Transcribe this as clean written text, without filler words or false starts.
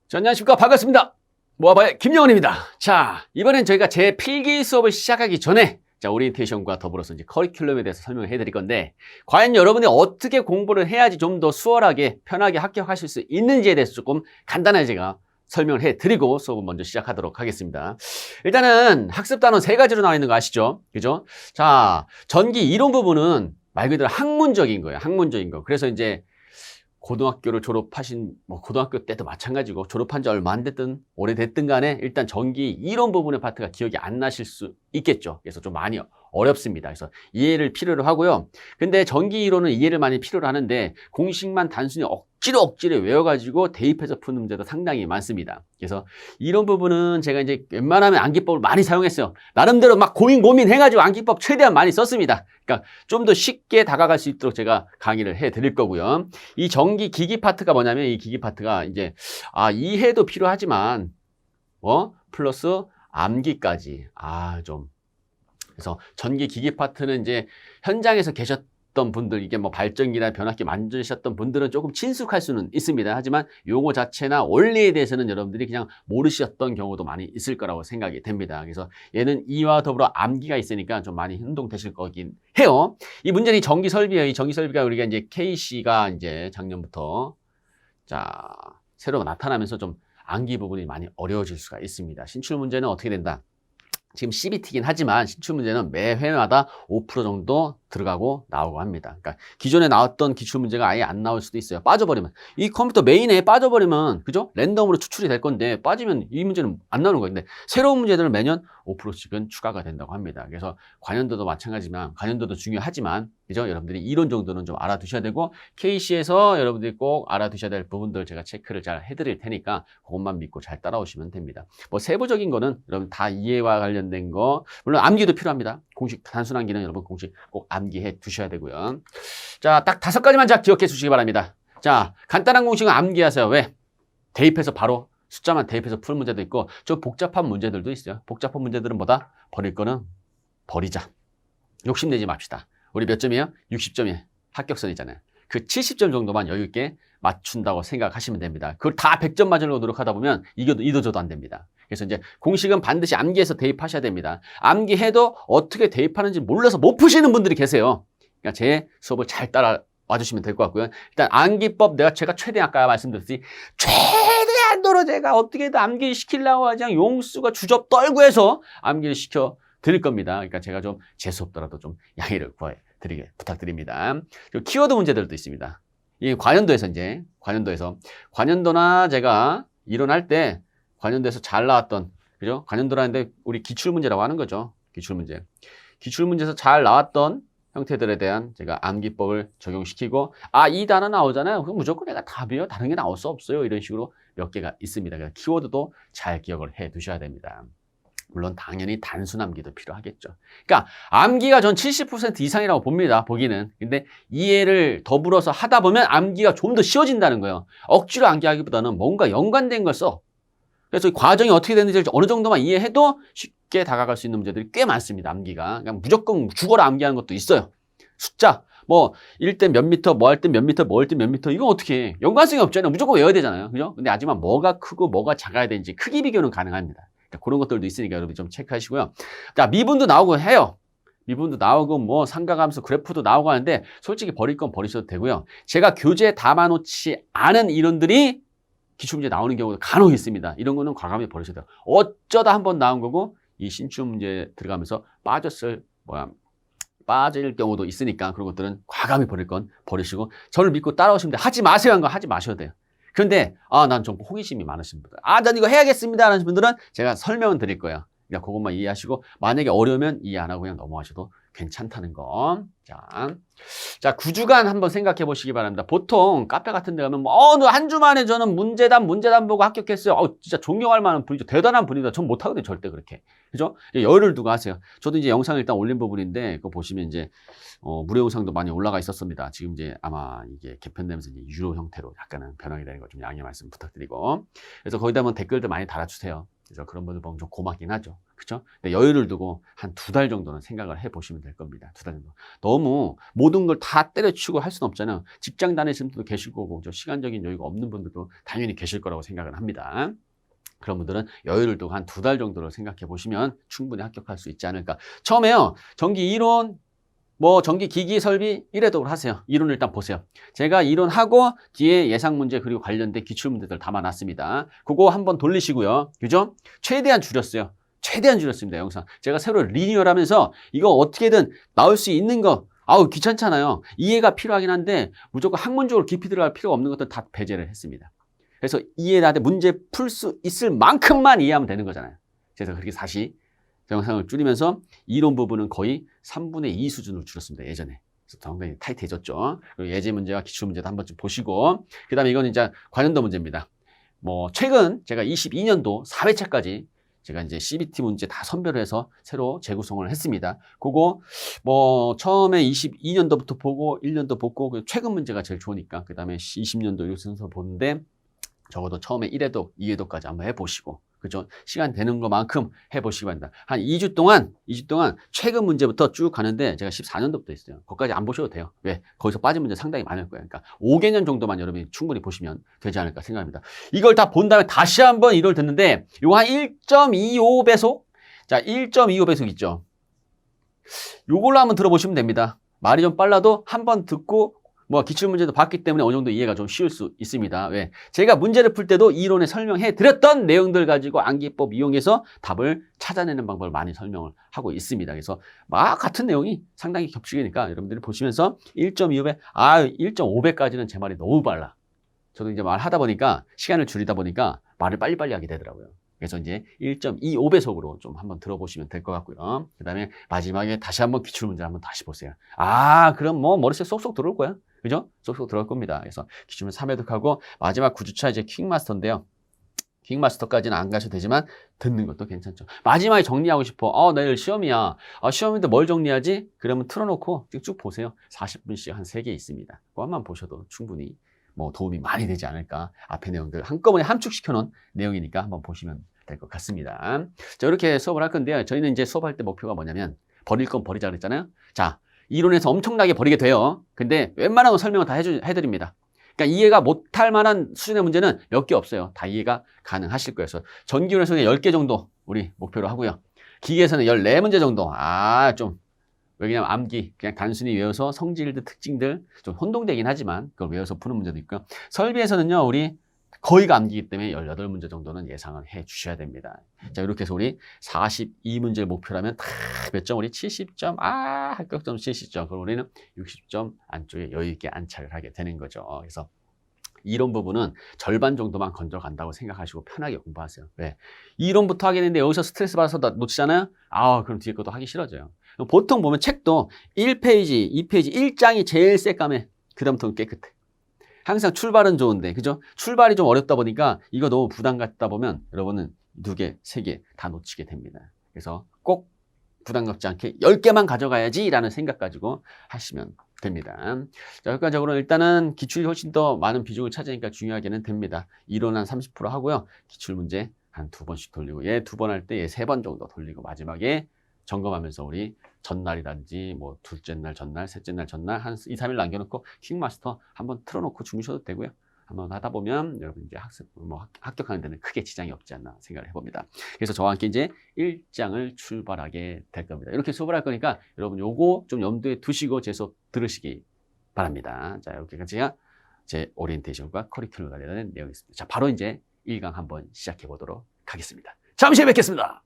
자, 안녕하십니까. 반갑습니다. 모아바의 김영원입니다. 자, 이번엔 저희가 제 필기 수업을 시작하기 전에 오리엔테이션과 더불어서 이제 커리큘럼에 대해서 설명을 해드릴 건데, 과연 여러분이 어떻게 공부를 해야지 좀 더 수월하게 편하게 합격하실 수 있는지에 대해서 조금 간단하게 제가 설명을 해드리고 수업을 먼저 시작하도록 하겠습니다. 일단은 학습 단원 3가지로 나와 있는 거 아시죠? 그죠? 자, 전기 이론 부분은 말 그대로 학문적인 거예요. 학문적인 거. 그래서 이제 고등학교를 졸업하신, 고등학교 때도 마찬가지고 졸업한 지 얼마 안 됐든 오래됐든 간에 일단 전기 이론 부분의 파트가 기억이 안 나실 수 있겠죠. 그래서 좀 많이 어렵습니다. 그래서 이해를 필요로 하고요. 근데 전기 이론은 이해를 많이 필요로 하는데 공식만 단순히 억지로 외워가지고 대입해서 푸는 문제도 상당히 많습니다. 그래서 이런 부분은 제가 이제 웬만하면 암기법을 많이 사용했어요. 나름대로 막 고민해가지고 암기법 최대한 많이 썼습니다. 그러니까 좀 더 쉽게 다가갈 수 있도록 제가 강의를 해드릴 거고요. 이 전기 기기 파트가 뭐냐면 이 기기 파트가 이제 이해도 필요하지만 플러스 암기까지 그래서 전기 기기 파트는 이제 현장에서 계셨던 분들, 이게 뭐 발전기나 변압기 만드셨던 분들은 조금 친숙할 수는 있습니다. 하지만 용어 자체나 원리에 대해서는 여러분들이 그냥 모르셨던 경우도 많이 있을 거라고 생각이 됩니다. 그래서 얘는 이와 더불어 암기가 있으니까 좀 많이 혼동되실 거긴 해요. 이 문제는 전기 설비예요. 이 전기 설비가 우리가 이제 KC가 이제 작년부터 새로 나타나면서 좀 암기 부분이 많이 어려워질 수가 있습니다. 신출 문제는 어떻게 된다? 지금 CBT긴 하지만 신출 문제는 매 회마다 5% 정도 들어가고 나오고 합니다. 그러니까 기존에 나왔던 기출 문제가 아예 안 나올 수도 있어요. 빠져버리면. 이 컴퓨터 메인에 빠져버리면, 그죠? 랜덤으로 추출이 될 건데, 빠지면 이 문제는 안 나오는 거예요. 근데 새로운 문제들은 매년 5%씩은 추가가 된다고 합니다. 그래서 관연도도 마찬가지지만, 관연도도 중요하지만, 그죠? 여러분들이 이론 정도는 좀 알아두셔야 되고, KC에서 여러분들이 꼭 알아두셔야 될 부분들 제가 체크를 잘 해드릴 테니까, 그것만 믿고 잘 따라오시면 됩니다. 뭐 세부적인 거는 여러분 다 이해와 관련된 거, 물론 암기도 필요합니다. 공식, 단순 암기는 여러분 공식 꼭 암기해 두셔야 되고요. 자, 딱 5가지만 기억해 주시기 바랍니다. 자, 간단한 공식은 암기하세요. 왜? 대입해서 바로 숫자만 대입해서 푸는 문제도 있고 좀 복잡한 문제들도 있어요. 복잡한 문제들은 뭐다? 버릴 거는 버리자. 욕심내지 맙시다. 우리 몇 점이에요? 60점이에요. 합격선이잖아요. 그 70점 정도만 여유 있게 맞춘다고 생각하시면 됩니다. 그걸 다 100점 맞으려고 노력하다 보면 이도 저도 안 됩니다. 그래서 이제 공식은 반드시 암기해서 대입하셔야 됩니다. 암기해도 어떻게 대입하는지 몰라서 못 푸시는 분들이 계세요. 그러니까 제 수업을 잘 따라와 주시면 될 것 같고요. 일단 암기법 제가 최대한 아까 말씀드렸듯이 최대한도로 제가 어떻게든 암기를 시키려고 하지 않고 용수가 주접 떨고 해서 암기를 시켜 드릴 겁니다. 그러니까 제가 좀 제 수업더라도 좀 양해를 부탁드립니다. 그리고 키워드 문제들도 있습니다. 이 관연도나 제가 이론할 때 관연도에서 잘 나왔던, 그죠? 관연도라는데 우리 기출문제라고 하는 거죠. 기출문제에서 잘 나왔던 형태들에 대한 제가 암기법을 적용시키고, 이 단어 나오잖아요. 그럼 무조건 내가 답이에요. 다른 게 나올 수 없어요. 이런 식으로 몇 개가 있습니다. 그래서 키워드도 잘 기억을 해 두셔야 됩니다. 물론 당연히 단순 암기도 필요하겠죠. 그러니까 암기가 전 70% 이상이라고 봅니다. 보기는. 근데 이해를 더불어서 하다 보면 암기가 좀 더 쉬워진다는 거예요. 억지로 암기하기보다는 뭔가 연관된 걸 써. 그래서 이 과정이 어떻게 되는지 어느 정도만 이해해도 쉽게 다가갈 수 있는 문제들이 꽤 많습니다. 암기가. 그냥 무조건 죽어라 암기하는 것도 있어요. 숫자, 1대 몇 미터, 뭐 할 때 몇 미터, 뭐 할 때 몇 미터, 이건 어떻게 해? 연관성이 없잖아요. 무조건 외워야 되잖아요. 그죠? 근데 하지만 뭐가 크고 뭐가 작아야 되는지 크기 비교는 가능합니다. 그러니까 그런 것들도 있으니까 여러분 좀 체크하시고요. 자, 미분도 나오고 해요. 미분도 나오고 삼각함수 그래프도 나오고 하는데 솔직히 버릴 건 버리셔도 되고요. 제가 교재에 담아놓지 않은 이론들이 기출문제 나오는 경우도 간혹 있습니다. 이런 거는 과감히 버리셔도 돼요. 어쩌다 한번 나온 거고 이 신출 문제 들어가면서 빠질 경우도 있으니까 그런 것들은 과감히 버릴 건 버리시고 저를 믿고 따라오시면 돼요. 하지 마세요 한 거 하지 마셔도 돼요. 그런데 난 좀 호기심이 많으신 분들, 난 이거 해야겠습니다 하는 분들은 제가 설명은 드릴 거예요. 그냥 그것만 이해하시고 만약에 어려우면 이해 안 하고 그냥 넘어가셔도 괜찮다는 거. 자, 9주간 한번 생각해 보시기 바랍니다. 보통 카페 같은 데 가면 한 주 만에 저는 문제담 보고 합격했어요. 진짜 존경할 만한 분이죠. 대단한 분이다. 전 못하거든요. 절대 그렇게. 그죠? 여유를 두고 하세요. 저도 이제 영상을 일단 올린 부분인데 그거 보시면 이제 무료 영상도 많이 올라가 있었습니다. 지금 이제 아마 이게 개편되면서 이제 유료 형태로 약간은 변하게 되는 거 좀 양해 말씀 부탁드리고. 그래서 거기다 댓글들 많이 달아주세요. 그래서 그런 분들 보면 좀 고맙긴 하죠. 그렇죠? 근데 여유를 두고 한 2달 정도는 생각을 해보시면 될 겁니다. 2달 정도. 너무 모든 걸 다 때려치우고 할 수는 없잖아요. 직장 다니시는 분도 계실 거고, 시간적인 여유가 없는 분들도 당연히 계실 거라고 생각을 합니다. 그런 분들은 여유를 두고 한 2달 정도를 생각해 보시면 충분히 합격할 수 있지 않을까. 처음에요, 전기 이론, 전기 기기 설비 이래독을 하세요. 이론을 일단 보세요. 제가 이론하고 뒤에 예상 문제 그리고 관련된 기출 문제들 담아놨습니다. 그거 한번 돌리시고요. 그죠? 최대한 줄였어요. 최대한 줄였습니다. 영상. 제가 새로 리뉴얼하면서 이거 어떻게든 나올 수 있는 거, 아우 귀찮잖아요. 이해가 필요하긴 한데 무조건 학문적으로 깊이 들어갈 필요가 없는 것들 다 배제를 했습니다. 그래서 이해나한테 문제 풀 수 있을 만큼만 이해하면 되는 거잖아요. 그래서 그렇게 다시 영상을 줄이면서 이론 부분은 거의 3분의 2 수준으로 줄였습니다. 예전에. 그래서 상당히 타이트해졌죠. 그리고 예제 문제와 기출 문제도 한 번쯤 보시고, 그 다음에 이건 이제 관련도 문제입니다. 최근 제가 22년도 4회차까지 제가 이제 CBT 문제 다 선별을 해서 새로 재구성을 했습니다. 그거 처음에 22년도부터 보고 1년도 보고 최근 문제가 제일 좋으니까 그 다음에 20년도 이렇게 순서 보는데 적어도 처음에 1회독, 2회독까지 한번 해보시고, 그죠? 시간 되는 것만큼 해보시기 바랍니다. 한 2주 동안 최근 문제부터 쭉 가는데 제가 14년도부터 있어요. 거기까지 안 보셔도 돼요. 왜? 거기서 빠진 문제 상당히 많을 거예요. 그러니까 5개년 정도만 여러분이 충분히 보시면 되지 않을까 생각합니다. 이걸 다 본 다음에 다시 한번 이걸 듣는데, 요거 한 1.25배속? 자, 1.25배속 있죠? 요걸로 한번 들어보시면 됩니다. 말이 좀 빨라도 한번 듣고 기출문제도 봤기 때문에 어느 정도 이해가 좀 쉬울 수 있습니다. 왜? 제가 문제를 풀 때도 이론에 설명해 드렸던 내용들 가지고 암기법 이용해서 답을 찾아내는 방법을 많이 설명을 하고 있습니다. 그래서 같은 내용이 상당히 겹치니까 여러분들이 보시면서 1.25배, 1.5배까지는 제 말이 너무 빨라. 저도 이제 말하다 보니까 시간을 줄이다 보니까 말을 빨리빨리 하게 되더라고요. 그래서 이제 1.25배속으로 좀 한번 들어보시면 될 것 같고요. 그 다음에 마지막에 다시 한번 기출문제를 한번 다시 보세요. 그럼 머릿속에 쏙쏙 들어올 거야. 그죠? 쏙쏙 들어올 겁니다. 그래서 기출문 3회독하고 마지막 9주차 이제 퀵마스터인데요. 퀵마스터까지는 안 가셔도 되지만 듣는 것도 괜찮죠. 마지막에 정리하고 싶어. 내일 시험이야. 시험인데 뭘 정리하지? 그러면 틀어놓고 쭉 보세요. 40분씩 한 3개 있습니다. 그것만 보셔도 충분히 도움이 많이 되지 않을까. 앞에 내용들 한꺼번에 함축시켜 놓은 내용이니까 한번 보시면 될 것 같습니다. 자, 이렇게 수업을 할 건데요. 저희는 이제 수업할 때 목표가 뭐냐면 버릴 건 버리자 그랬잖아요. 자, 이론에서 엄청나게 버리게 돼요. 근데 웬만한 거 설명을 다 해드립니다. 그러니까 이해가 못할 만한 수준의 문제는 몇 개 없어요. 다 이해가 가능하실 거예요. 그래서 전기론에서는 10개 정도 우리 목표로 하고요. 기계에서는 14문제 정도. 왜냐면 암기, 그냥 단순히 외워서 성질들, 특징들 좀 혼동되긴 하지만 그걸 외워서 푸는 문제도 있고요. 설비에서는요, 우리 거의가 암기이기 때문에 18문제 정도는 예상을 해 주셔야 됩니다. 자, 이렇게 해서 우리 42문제를 목표라면 몇 점? 우리 70점? 합격점 70점. 그럼 우리는 60점 안쪽에 여유있게 안착을 하게 되는 거죠. 그래서 이론 부분은 절반 정도만 건져간다고 생각하시고 편하게 공부하세요. 왜? 이론부터 하게 되는데 여기서 스트레스 받아서 놓치잖아요? 그럼 뒤에 것도 하기 싫어져요. 보통 보면 책도 1페이지, 2페이지, 1장이 제일 새까매. 그 다음부터는 깨끗해. 항상 출발은 좋은데, 그죠? 출발이 좀 어렵다 보니까 이거 너무 부담 갖다 보면 여러분은 2개, 3개 다 놓치게 됩니다. 그래서 꼭 부담 갖지 않게 10개만 가져가야지 라는 생각 가지고 하시면 됩니다. 자, 결과적으로 일단은 기출이 훨씬 더 많은 비중을 차지하니까 중요하게는 됩니다. 이론 한 30% 하고요. 기출 문제 한 2번씩 돌리고, 얘 2번 할 때 얘 3번 정도 돌리고, 마지막에 점검하면서 우리 전날이라든지 둘째 날 전날, 셋째 날 전날 한 2, 3일 남겨놓고 퀵마스터 한번 틀어놓고 주무셔도 되고요. 한번 하다 보면 여러분 이제 합격하는 데는 크게 지장이 없지 않나 생각을 해봅니다. 그래서 저와 함께 이제 1장을 출발하게 될 겁니다. 이렇게 수업을 할 거니까 여러분 요거 좀 염두에 두시고 제 수업 들으시기 바랍니다. 자, 여기까지가 제 오리엔테이션과 커리큘럼에 관련된 내용이었습니다. 자, 바로 이제 1강 한번 시작해 보도록 하겠습니다. 잠시 후에 뵙겠습니다.